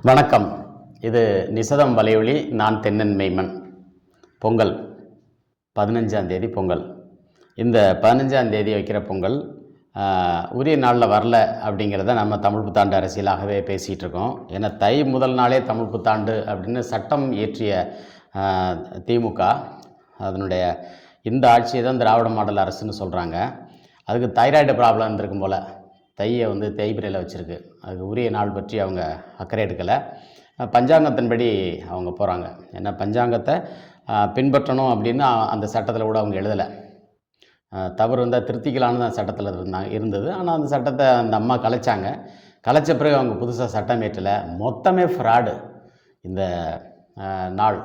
வணக்கம். இது நிசதம் வலையொலி. நான் தென்னன் மெய்மன். பொங்கல் 15ஆம் தேதி பொங்கல். இந்த 15ஆம் தேதி வைக்கிற பொங்கல் உரிய நாளில் வரல அப்படிங்கிறத நம்ம தமிழ் புத்தாண்டு அரசியலாகவே பேசிகிட்டு இருக்கோம். ஏன்னா தை முதல் நாளே தமிழ் புத்தாண்டு அப்படின்னு சட்டம் இயற்றிய திமுக அதனுடைய இந்த ஆட்சியை தான் திராவிட மாடல் அரசுன்னு சொல்கிறாங்க. அதுக்கு தைராய்டு ப்ராப்ளம் இருந்திருக்கும் போல் தையை தேய்பிரையில் வச்சுருக்கு. அதுக்கு உரிய நாள் பற்றி அவங்க அக்கறை எடுக்கலை. பஞ்சாங்கத்தின்படி அவங்க போகிறாங்க. ஏன்னா பஞ்சாங்கத்தை பின்பற்றணும் அப்படின்னு அந்த சட்டத்தில் கூட அவங்க எழுதலை. தவறு வந்தால் திருத்திக்கலான்னு தான் சட்டத்தில் இருந்தது. ஆனால் அந்த சட்டத்தை அந்த அம்மா கலைச்சாங்க. கலைச்ச பிறகு அவங்க புதுசாக சட்டம் ஏற்றலை. மொத்தமே ஃப்ராடு. இந்த நாள்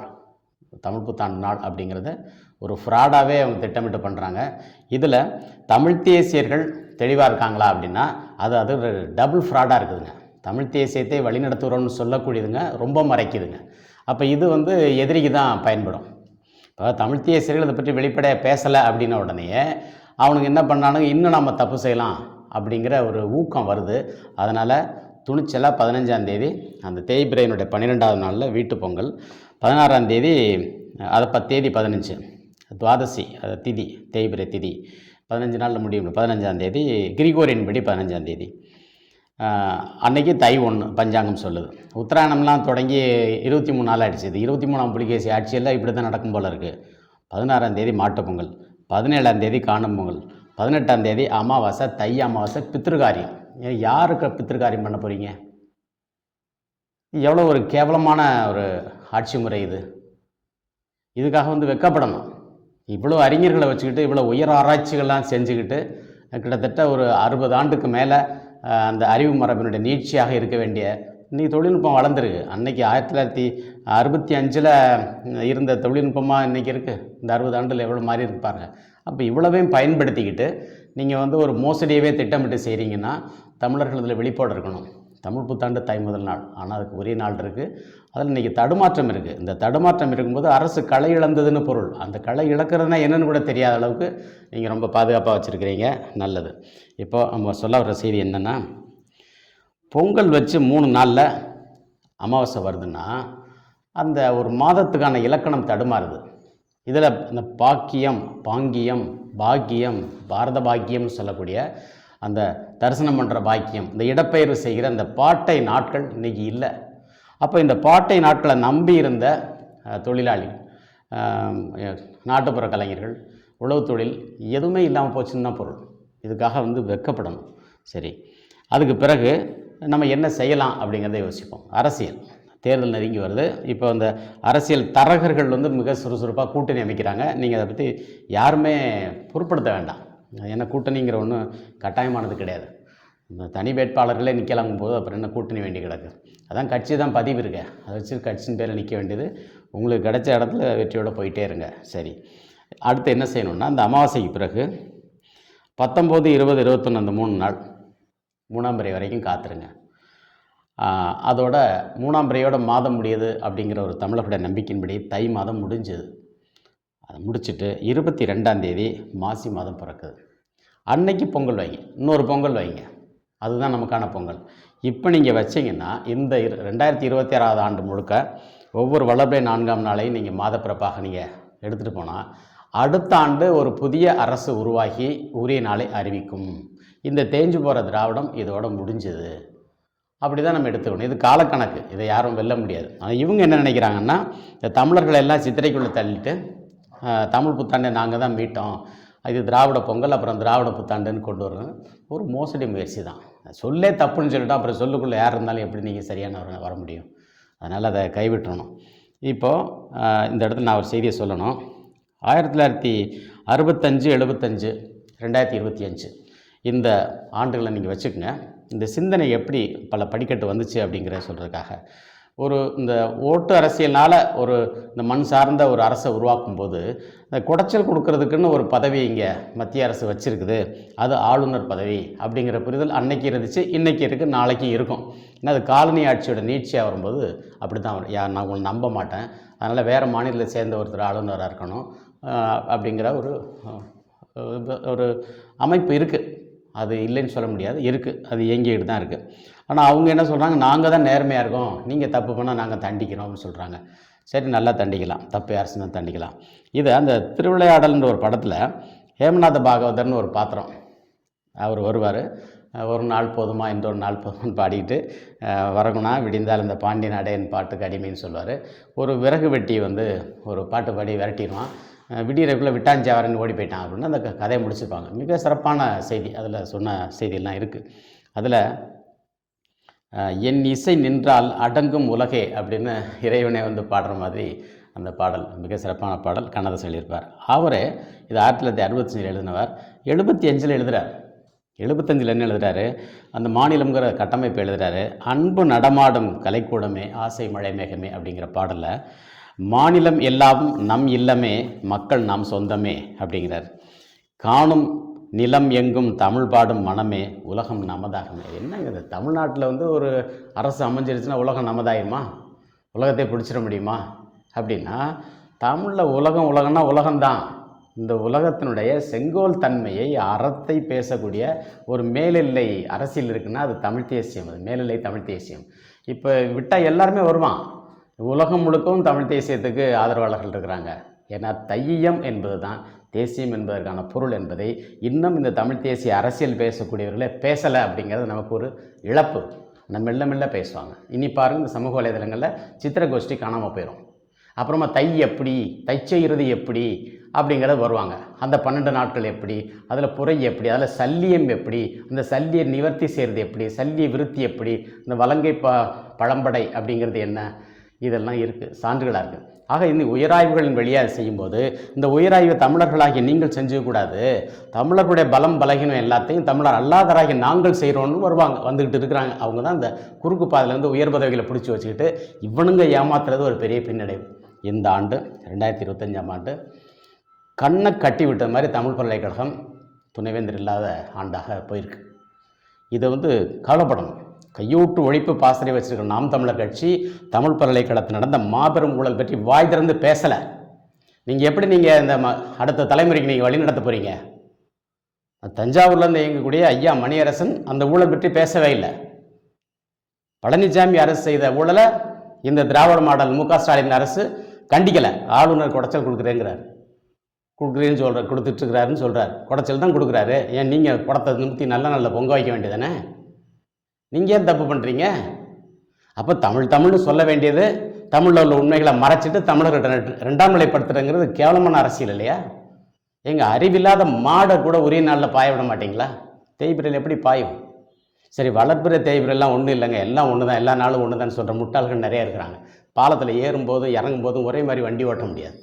தமிழ் புத்தாண்டு நாள் அப்படிங்கிறத ஒரு ஃப்ராடாகவே அவங்க திட்டமிட்டு பண்ணுறாங்க. இதில் தமிழ் தேசியர்கள் தெளிவாக இருக்காங்களா அப்படின்னா அது ஒரு டபுள் ஃப்ராடாக இருக்குதுங்க. தமிழ் தேசியத்தை வழிநடத்துகிறோன்னு சொல்லக்கூடியதுங்க ரொம்ப மறைக்குதுங்க. அப்போ இது எதிரிக்கு தான் பயன்படும். இப்போ தமிழ் தேசியர்கள் இதை பற்றி வெளிப்படையாக பேசலை அப்படின்ன உடனே அவனுக்கு என்ன பண்ணானுங்க, இன்னும் நம்ம தப்பு செய்யலாம் அப்படிங்கிற ஒரு ஊக்கம் வருது. அதனால் துணிச்சலாக 15ஆம் தேதி அந்த தேய்பிரையினுடைய 12ஆவது நாளில் வீட்டு பொங்கல், 16ஆம் தேதி அதை தேதி 15 துவாதசி, அது திதி, தேய்பிரை திதி 15 நாளில் முடியும். 15ஆம் தேதி கிரிகோரியன் படி 15ஆம் தேதி அன்னைக்கு தை 1 பஞ்சாங்கம் சொல்லுது. உத்தராயணம்லாம் தொடங்கி 23 நாள் ஆகிடுச்சு. இது 23ஆம் புலிகேசி ஆட்சியெல்லாம் இப்படி தான் நடக்கும் போல் இருக்குது. 16ஆம் தேதி மாட்டுப்பொங்கல், 17ஆம் தேதி காணும் பொங்கல், 18ஆம் தேதி அமாவாசை, தை அமாவாசை, பித்திருக்காரியம். யாருக்கு பித்திருக்காரியம் பண்ண போகிறீங்க? எவ்வளோ ஒரு கேவலமான ஒரு ஆட்சி முறை இது. இதுக்காக வெட்கப்படணும். இவ்வளோ அறிஞர்களை வச்சுக்கிட்டு இவ்வளோ உயர் ஆராய்ச்சிகள்லாம் செஞ்சுக்கிட்டு கிட்டத்தட்ட ஒரு 60 ஆண்டுக்கு மேலே அந்த அறிவு மரபினுடைய நீட்சியாக இருக்க வேண்டிய இன்றைக்கி தொழில்நுட்பம் வளர்ந்துருக்கு. அன்றைக்கி 1965 இருந்த தொழில்நுட்பமாக இன்றைக்கி இருக்குது. இந்த 60 ஆண்டில் எவ்வளோ மாறி இருக்கு பாருங்க. அப்போ இவ்வளவையும் பயன்படுத்திக்கிட்டு நீங்கள் ஒரு மோசடியவே திட்டமிட்டு செய்கிறீங்கன்னா தமிழர்கள் இதில் வெளிப்பாடு இருக்கணும். தமிழ் புத்தாண்டு தை முதல் நாள், ஆனால் அதுக்கு ஒரே நாள் இருக்குது. அதில் இன்றைக்கி தடுமாற்றம் இருக்குது. இந்த தடுமாற்றம் இருக்கும்போது அரசு களை இழந்ததுன்னு பொருள். அந்த களை இழக்கிறதுனா என்னென்னு கூட தெரியாத அளவுக்கு நீங்கள் ரொம்ப பாதுகாப்பாக வச்சுருக்கிறீங்க. நல்லது. இப்போது நம்ம சொல்ல வர செய்தி என்னென்னா, பொங்கல் வச்சு 3 நாளில் அமாவாசை வருதுன்னா அந்த ஒரு மாதத்துக்கான இலக்கணம் தடுமாறுது. இதில் இந்த பாக்கியம், பாங்கியம், பாக்கியம், பாரத பாக்கியம்னு சொல்லக்கூடிய அந்த தரிசனம் பண்ணுற பாக்கியம், இந்த இடப்பெயர்வு செய்கிற அந்த பாட்டை நாட்கள் இன்றைக்கி இல்லை. அப்போ இந்த பாட்டை நாட்களை நம்பி இருந்த தொழிலாளி, நாட்டுப்புற கலைஞர்கள், உழவு தொழில் எதுவுமே இல்லாமல் போச்சுன்னு தான் பொருள். இதுக்காக வெட்கப்படணும். சரி, அதுக்கு பிறகு நம்ம என்ன செய்யலாம் அப்படிங்கிறத யோசிப்போம். அரசியல் தேர்தல் நெருங்கி வருது. இப்போ அந்த அரசியல் தரகர்கள் மிக சுறுசுறுப்பாக கூட்டணி அமைக்கிறாங்க. நீங்கள் அதை பற்றி யாருமே பொருட்படுத்த வேண்டாம். ஏன்னா கூட்டணிங்கிற ஒன்று கட்டாயமானது கிடையாது. இந்த தனி வேட்பாளர்களே நிற்கலாங்கும் போது அப்புறம் என்ன கூட்டணி வேண்டி கிடக்கு? அதான் கட்சி தான் பதிவு இருக்க, அதை வச்சு கட்சியின் பேரில் நிற்க வேண்டியது. உங்களுக்கு கிடைச்ச இடத்துல வெற்றியோடு போயிட்டே இருங்க. சரி, அடுத்து என்ன செய்யணுன்னா, அந்த அமாவாசைக்கு பிறகு 19, 20, 21 அந்த 3 நாள் 3ஆம் பிறை வரைக்கும் காத்துருங்க. அதோட 3ஆம் பிறையோட மாதம் முடியுது அப்படிங்கிற ஒரு தமிழர்களுடைய நம்பிக்கையின்படி தை மாதம் முடிஞ்சது. அதை முடிச்சுட்டு 22ஆம் தேதி மாசி மாதம் பிறக்குது. அன்னைக்கு பொங்கல் வைங்க, இன்னொரு பொங்கல் வைங்க. அதுதான் நமக்கான பொங்கல். இப்போ நீங்கள் வச்சிங்கன்னா இந்த 2026ஆவது ஆண்டு முழுக்க ஒவ்வொரு வளர்பிறை 4ஆம் நாளையும் நீங்கள் மாதப்பிறப்பாக நீங்கள் எடுத்துகிட்டு போனால் அடுத்த ஆண்டு ஒரு புதிய அரசு உருவாகி உரிய நாளை அறிவிக்கும். இந்த தேஞ்சு போகிற திராவிடம் இதோட முடிஞ்சது. அப்படி தான் நம்ம எடுத்துக்கணும். இது காலக்கணக்கு, இதை யாரும் வெல்ல முடியாது. ஆனால் இவங்க என்ன நினைக்கிறாங்கன்னா, இந்த தமிழர்களை எல்லாம் சித்திரைக்குள்ளே தள்ளிட்டு தமிழ் புத்தாண்டை நாங்கள் தான் மீட்டோம், இது திராவிட பொங்கல், அப்புறம் திராவிட புத்தாண்டுன்னு கொண்டு வரணும். ஒரு மோசடி முயற்சி தான். சொல்லே தப்புன்னு சொல்லிட்டோம், அப்புறம் சொல்லுக்குள்ளே யார் இருந்தாலும் எப்படி நீங்கள் சரியான வர முடியும்? அதனால் அதை கைவிட்டுறணும். இப்போது இந்த இடத்துல நான் ஒரு செய்தியை சொல்லணும். 1965, 75, 2025 இந்த ஆண்டுகளை நீங்கள் வச்சுக்கோங்க. இந்த சிந்தனை எப்படி பல படிக்கட்டு வந்துச்சு அப்படிங்கிற சொல்கிறதுக்காக இந்த ஓட்டு அரசியல்னால் இந்த மண் சார்ந்த ஒரு அரசை உருவாக்கும் போது இந்த குடைச்சல் கொடுக்கறதுக்குன்னு ஒரு பதவி இங்கே மத்திய அரசு வச்சுருக்குது. அது ஆளுநர் பதவி அப்படிங்கிற புரிதல் அன்னைக்கு இருந்துச்சு, இன்றைக்கி இருக்குது, நாளைக்கும் இருக்கும். ஏன்னா அது காலனி ஆட்சியோட நீட்சியாக வரும்போது அப்படி தான் நான் உங்களை நம்ப மாட்டேன், அதனால் வேறு மாநிலத்தை சேர்ந்த ஒருத்தர் ஆளுநராக இருக்கணும் அப்படிங்கிற ஒரு அமைப்பு இருக்குது. அது இல்லைன்னு சொல்ல முடியாது, இருக்குது, அது இயங்கிக்கிட்டு தான் இருக்குது. ஆனால் அவங்க என்ன சொல்கிறாங்க, நாங்கள் தான் நேர்மையாக இருக்கோம், நீங்கள் தப்பு பண்ணால் நாங்கள் தண்டிக்கிறோம் அப்படின்னு சொல்கிறாங்க. சரி, நல்லா தண்டிக்கலாம், தப்பு யார் செஞ்சாலும் தண்டிக்கலாம். இது அந்த திருவிளையாடல்ன்ற ஒரு படத்தில் ஹேமநாத பாகவதர்னு ஒரு பாத்திரம், அவர் வருவார். ஒரு நாள் போதுமா இன்னொரு நாள் போதுமான்னு பாடிக்கிட்டு வரகுணா விடிந்தால் இந்த பாண்டி நாடேன் பாட்டுக்கு அடிமைன்னு சொல்லுவார். ஒரு விறகு வெட்டி வந்து ஒரு பாட்டு பாடி விரட்டிடுவான், விடியறக்குள்ளே விட்டாஞ்சாவரன் ஓடி போயிட்டான் அப்படின்னு அந்த கதையை முடிச்சுப்பாங்க. மிக சிறப்பான செய்தி அதில் சொன்ன செய்தியெல்லாம் இருக்குது. அதில் என் இசை நின்றால் அடங்கும் உலகே அப்படின்னு இறைவனை வந்து பாடுற மாதிரி அந்த பாடல் மிக சிறப்பான பாடல். கண்ணதாசன் எழுதியிருப்பார். அவரே இது 1965 எழுதினவர். 75 எழுதுகிறார். 75 என்ன எழுதுகிறாரு, அந்த மாநிலங்கிற கட்டமைப்பு எழுதுகிறாரு. அன்பு நடமாடும் கலைக்கூடமே ஆசை மழை மேகமே அப்படிங்கிற பாடலில் மாநிலம் எல்லாம் நம் இல்லமே மக்கள் நாம் சொந்தமே அப்படிங்கிறார். காணும் நிலம் எங்கும் தமிழ் பாடும் மனமே உலகம் நமதாகுமே. என்னங்க இது, தமிழ்நாட்டில் வந்து ஒரு அரசு அமைஞ்சிருச்சுன்னா உலகம் நமதாயிருமா, உலகத்தை பிடிச்சிட முடியுமா அப்படின்னா, தமிழில் உலகம்னா உலகம்தான். இந்த உலகத்தினுடைய செங்கோல் தன்மையை அறத்தை பேசக்கூடிய ஒரு மேலெல்லை அரசியல் இருக்குன்னா அது தமிழ் தேசியம், அது மேலெல்லை தமிழ் தேசியம். இப்போ விட்டால் எல்லாருமே வருவான். உலகம் முழுக்கவும் தமிழ் தேசியத்துக்கு ஆதரவாளர்கள் இருக்கிறாங்க. ஏன்னா தையம் என்பது தான் தேசியம் என்பதற்கான பொருள் என்பதை இன்னும் இந்த தமிழ் தேசிய அரசியல் பேசக்கூடியவர்களே பேசலை அப்படிங்கிறது நமக்கு ஒரு இழப்பு. நம்ம மெல்ல மெல்ல பேசுவாங்க. இனி பாருங்கள், இந்த சமூக வலைதளங்களில் சித்திரகோஷ்டி காணாமல் போயிடும். அப்புறமா தை எப்படி, தைச்செய்கிறது எப்படி அப்படிங்கிறது வருவாங்க. அந்த 12 நாட்கள் எப்படி, அதில் புரை எப்படி, அதில் சல்லியம் எப்படி, அந்த சல்லியை நிவர்த்தி செய்கிறது எப்படி, சல்லிய விருத்தி எப்படி, இந்த வலங்கை பழம்படை அப்படிங்கிறது என்ன, இதெல்லாம் இருக்குது, சான்றுகளாக இருக்குது. ஆக இந்த உயராய்வுகளின் வழியாக செய்யும்போது இந்த உயராய்வை தமிழர்களாகிய நீங்கள் செஞ்சுக்கூடாது, தமிழர்களுடைய பலம் பலகீனம் எல்லாத்தையும் தமிழர் அல்லாதராகிய நாங்கள் செய்கிறோன்னு வருவாங்க, வந்துக்கிட்டு இருக்கிறாங்க. அவங்க தான் இந்த குறுக்கு பாதையிலேருந்து உயர் பதவிகளை பிடிச்சி வச்சுக்கிட்டு இவனுங்க ஏமாத்துறது ஒரு பெரிய பின்னடைவு. இந்த ஆண்டு 2025ஆம் ஆண்டு கண்ணை கட்டி விட்ட மாதிரி தமிழ் பல்கலைக்கழகம் துணைவேந்தர் இல்லாத ஆண்டாக போயிருக்கு. இதை வந்து கவலைப்படணும். கையூட்டு ஒழிப்பு பாசறை வச்சிருக்கிற நாம் தமிழர் கட்சி தமிழ் பல்கலைக்கழகத்தில் நடந்த மாபெரும் ஊழல் பற்றி வாய் திறந்து பேசலை. நீங்கள் எப்படி நீங்கள் இந்த அடுத்த தலைமுறைக்கு நீங்கள் வழி நடத்த போகிறீங்க? தஞ்சாவூர்லேருந்து இயங்கக்கூடிய ஐயா மணியரசன் அந்த ஊழல் பற்றி பேசவே இல்லை. பழனிசாமி அரசு செய்த ஊழலை இந்த திராவிட மாடல் மு க ஸ்டாலின் அரசு கண்டிக்கலை. ஆளுநர் குடைச்சல் கொடுக்குறேன்னு கொடுத்துட்ருக்கிறாருன்னு சொல்கிறார். குடைச்சல் தான் கொடுக்குறாரு. ஏன் நீங்கள் குடத்தை நிறுத்தி நல்ல பொங்க வைக்க வேண்டியதானே? நீங்கள் ஏன் தப்பு பண்ணுறீங்க? அப்போ தமிழ்னு சொல்ல வேண்டியது தமிழில் உள்ள உண்மைகளை மறைச்சிட்டு தமிழர்கிட்ட 2ஆம் நிலைப்படுத்துறங்கிறது கேவலமான அரசியல் இல்லையா? எங்கள் அறிவில்லாத மாடை கூட உரிய நாளில் பாய விட மாட்டிங்களா? தேய்பிரையில் எப்படி பாயும்? சரி, வளர்ப்புற தேய்பிரெல்லாம் ஒன்றும் இல்லைங்க, எல்லாம் ஒன்று தான், எல்லா நாளும் ஒன்று தான் சொல்கிற முட்டாள்கள் நிறையா இருக்கிறாங்க. பாலத்தில் ஏறும்போதும் இறங்கும்போதும் ஒரே மாதிரி வண்டி ஓட்ட முடியாது.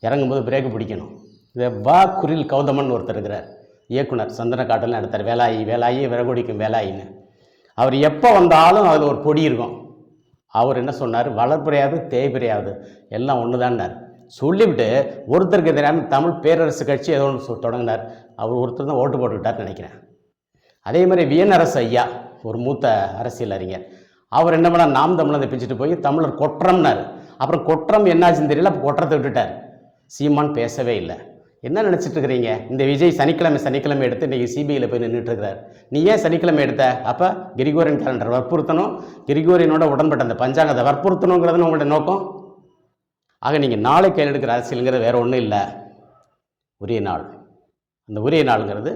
இறங்கும்போது பிரேக்கு பிடிக்கணும். இதை குரில் கௌதமன் ஒருத்தர் இருக்கிறார், இயக்குனர், சந்தன காட்டில் நடத்தார். வேலாயி விறகுடிக்கும் வேலாயின்னு. அவர் எப்போ வந்தாலும் அதில் ஒரு பொடி இருக்கும். அவர் என்ன சொன்னார், வளர்ப்புறையாவது தேய்பிரையாவது எல்லாம் ஒன்று தான்னார். சொல்லிவிட்டு ஒருத்தருக்கு தெரியாமல் தமிழ் பேரரசு கட்சி ஏதோ ஒன்று தொடங்கினார். அவர் ஒருத்தர் தான் ஓட்டு போட்டுக்கிட்டார்னு நினைக்கிறேன். அதே மாதிரி வியனரசு ஐயா, ஒரு மூத்த அரசியல் அறிஞர், அவர் என்ன பண்ணார், நாம் தமிழரை பிச்சுட்டு போய் தமிழர் கொற்றம்னார். அப்புறம் கொற்றம் என்னாச்சுன்னு தெரியல, அப்போ கொற்றத்தை விட்டுட்டார். சீமான் பேசவே இல்லை. என்ன நினச்சிட்டு இருக்கிறீங்க? இந்த விஜய் சனிக்கிழமை எடுத்து இன்றைக்கி சிபிஐயில் போய் நின்றுட்டு இருக்கிறார். நீ ஏன் சனிக்கிழமை எடுத்த? அப்போ கிரிகோரியன் கேலண்டர் வற்புறுத்தணும், கிரிகோரியனோட உடன்பட்ட அந்த பஞ்சாங்கத்தை வற்புறுத்தணுங்கிறதுன்னு உங்களோட நோக்கம். ஆக நீங்கள் நாளை கையில் எடுக்கிற அரசியலுங்கிறது வேறு ஒன்றும் இல்லை, உரிய நாள். அந்த உரிய நாளுங்கிறது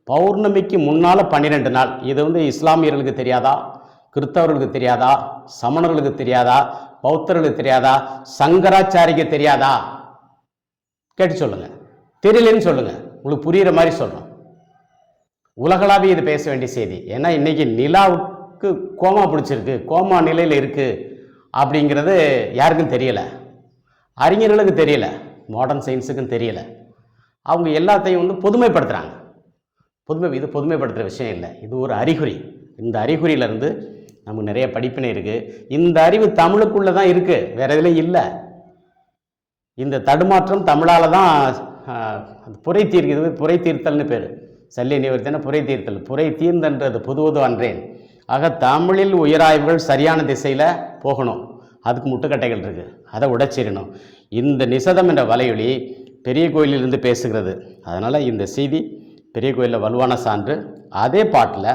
பௌர்ணமிக்கு முன்னால் 12 நாள். இது வந்து இஸ்லாமியர்களுக்கு தெரியாதா, கிறிஸ்தவர்களுக்கு தெரியாதா, சமணர்களுக்கு தெரியாதா, பௌத்தர்களுக்கு தெரியாதா, சங்கராச்சாரிக்கு தெரியாதா? கேட்டு சொல்லுங்கள். தெரியலன்னு சொல்லுங்கள், உங்களுக்கு புரிகிற மாதிரி சொல்லணும். உலகளாவிய இது பேச வேண்டிய செய்தி. ஏன்னா இன்றைக்கி நிலாவுக்கு கோமா பிடிச்சிருக்கு, கோமா நிலையில் இருக்குது அப்படிங்கிறது யாருக்கும் தெரியலை, அறிஞர்களுக்கு தெரியலை, மாடர்ன் சயின்ஸுக்கும் தெரியலை. அவங்க எல்லாத்தையும் வந்து பொதுமைப்படுத்துகிறாங்க. இது பொதுமைப்படுத்துகிற விஷயம் இல்லை, இது ஒரு அறிகுறி. இந்த அறிகுறியிலேருந்து நமக்கு நிறைய படிப்பினை இருக்குது. இந்த அறிவு தமிழுக்குள்ளே தான் இருக்குது, வேறு எதுலையும் இல்லை. இந்த தடுமாற்றம் தமிழால் தான் புரை தீர்க்கிறது. புரை தீர்த்தல்னு பேர். சல்லிய நிவர்த்தினா புரை தீர்த்தல். புரை தீர்ந்தன்றது புதுவது அன்றேன். ஆக தமிழில் உயராய்வுகள் சரியான திசையில் போகணும். அதுக்கு முட்டுக்கட்டைகள் இருக்குது, அதை உடைச்சிடணும். இந்த நிசதம் என்ற வலையொலி பெரிய கோயிலிலிருந்து பேசுகிறது. அதனால் இந்த செய்தி பெரிய கோயிலில் வலுவான சான்று. அதே பாட்டில்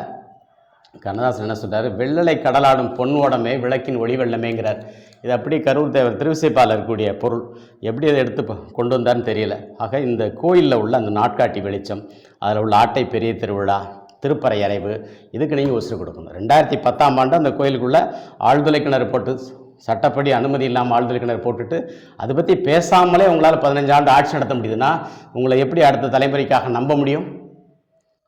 கண்ணதாசன் என்ன சொல்கிறார், வெள்ளலை கடலாடும் பொன் ஓடமே விளக்கின் ஒளி வெள்ளமேங்கிறார். இது அப்படி கரூர் தேவர் திருவிசைப்பால் இருக்கக்கூடிய பொருள் எப்படி அதை எடுத்து கொண்டு வந்தார்னு தெரியல. ஆக இந்த கோயிலில் உள்ள அந்த நாட்காட்டி வெளிச்சம், அதில் உள்ள ஆட்டை பெரிய திருவிழா, திருப்பறை அறைவு, இதுக்கு நீங்கள் உசுறு கொடுக்கணும். 2010ஆம் ஆண்டு அந்த கோயிலுக்குள்ளே ஆழ்துளை கிணறு போட்டு, சட்டப்படி அனுமதி இல்லாமல் ஆழ்துளை கிணறு போட்டுட்டு அதை பற்றி பேசாமலே உங்களால் 15 ஆண்டு ஆட்சி நடத்த முடியுதுன்னா உங்களை எப்படி அடுத்த தலைமுறைக்காக நம்ப முடியும்?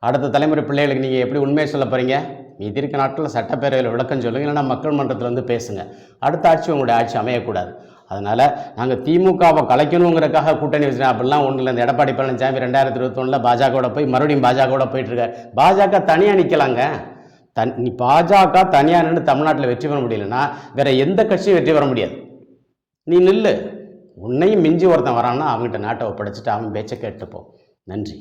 அடுத்த தலைமுறை பிள்ளைகளுக்கு நீங்கள் எப்படி உண்மையை சொல்ல போகிறீங்க? மீதி இருக்க நாட்களில் சட்டப்பேரவையில் விளக்கம் சொல்லுங்கள், இல்லைன்னா மக்கள் மன்றத்தில் வந்து பேசுங்க. அடுத்த ஆட்சி உங்களுடைய ஆட்சி அமையக்கூடாது. அதனால் நாங்கள் திமுகவை கலைக்கணுங்கிறதுக்காக கூட்டணி வச்சுருக்கோம் அப்படிலாம் ஒன்றும் இல்லை. இந்த எடப்பாடி பழனிசாமி 2021 பாஜகவோட போய் மறுபடியும் பாஜகவோட போயிட்டுருக்கார். பாஜக தனியாக நிற்கலாங்க. நீ பாஜக தனியாக நின்று தமிழ்நாட்டில் வெற்றி பெற முடியலன்னா வேறு எந்த கட்சியும் வெற்றி பெற முடியாது. நீ நில்லு. உன்னையும் மிஞ்சி ஒருத்தன் வரான்னா அவங்ககிட்ட நாட்டை ஒப்படைச்சிட்டு அவன் பேச்சை கேட்டுப்போம். நன்றி.